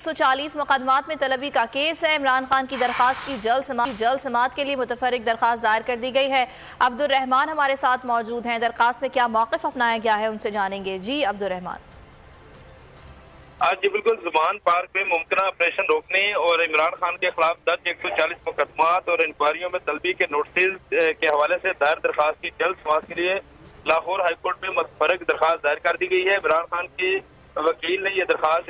140 मुकदमात में तलबी का केस है। इमरान खान की दरखास्त की जल्द समाअत के लिए मुतफर्रिक दरखास्त दायर कर दी गई है। अब्दुल रहमान हमारे साथ मौजूद हैं। दरखास्त में क्या मौक़िफ़ अपनाया गया है उनसे जानेंगे। जी अब्दुल रहमान। आज जी बिल्कुल जुबान पार्क में मुमकिन ऑपरेशन रोकने और इमरान खान के खिलाफ दर्ज 140 मुकदमात और इंक्वायरियों में तलबी के नोटिस के हवाले से दायर दरखास्त की जल्द समाअत के लिए लाहौर हाईकोर्ट में मुतफर्रिक दरखास्त दायर कर दी गई है। इमरान खान के वकील ने यह दरखास्त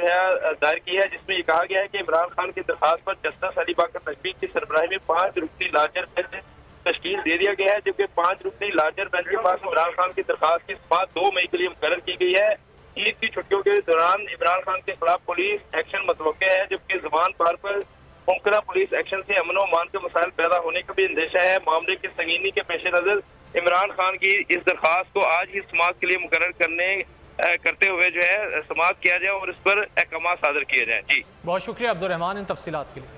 दायर की है, जिसमें यह कहा गया है कि इमरान खान की दरखास्त पर जस्टिस अली बाकर नकवी की सरबराही में 5 रुकनी लार्जर बेंच तश्कील दे दिया गया है, जबकि 5 रुकनी लार्जर बेंच के पास इमरान खान की दरखास्त की समाअत 2 मई के लिए मुकर्रर की गई है। ईद की छुट्टियों के दौरान इमरान खान के खिलाफ पुलिस एक्शन मतवक्के है, जबकि जुबान पार पर मुमकिन पुलिस एक्शन से अमन व अमान के मसाइल पैदा होने का भी अंदेशा है। मामले की संगीनी के पेश नजर इमरान खान की इस दरखास्त को आज ही समाअत के लिए मुकर्रर करते हुए जो है समाअत किया जाए और इस पर अहकाम सादर किए जाए। जी बहुत शुक्रिया अब्दुल रहमान इन तफसीलात के लिए।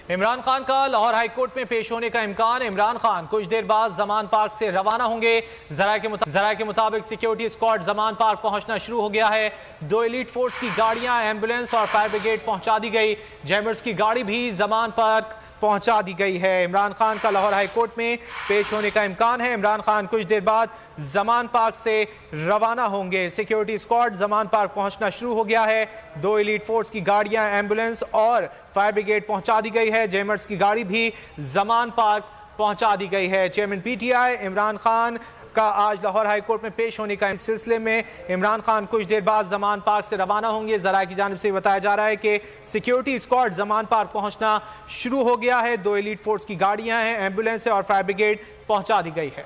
इमरान खान का लाहौर हाईकोर्ट में पेश होने का इम्कान। इमरान खान कुछ देर बाद जमान पार्क से रवाना होंगे। जराये के मुताबिक सिक्योरिटी स्क्वाड जमान पार्क पहुंचना शुरू हो गया है। 2 एलीट फोर्स की गाड़ियां, एम्बुलेंस और फायर ब्रिगेड पहुंचा दी गई। जैमर्स की गाड़ी भी जमान पार्क पहुंचा दी गई है। इमरान खान का लाहौर हाईकोर्ट में पेश होने का इम्कान है। इमरान खान कुछ देर बाद जमान पार्क से रवाना होंगे। सिक्योरिटी स्क्वाड जमान पार्क पहुंचना शुरू हो गया है। 2 एलीट फोर्स की गाड़ियां, एम्बुलेंस और फायर ब्रिगेड पहुंचा दी गई है। जेमर्स की गाड़ी भी जमान पार्क पहुंचा दी गई है। चेयरमैन पीटीआई इमरान खान का आज लाहौर हाईकोर्ट में पेश होने का इस सिलसिले में इमरान खान कुछ देर बाद जमान पार्क से रवाना होंगे। जराये की जानिब से बताया जा रहा है कि सिक्योरिटी स्क्वाड जमान पार्क पहुंचना शुरू हो गया है। 2 एलीट फोर्स की गाड़ियां हैं, एम्बुलेंस और फायर ब्रिगेड पहुंचा दी गई है।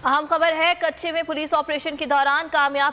अहम खबर है, कच्चे में पुलिस ऑपरेशन के दौरान कामयाब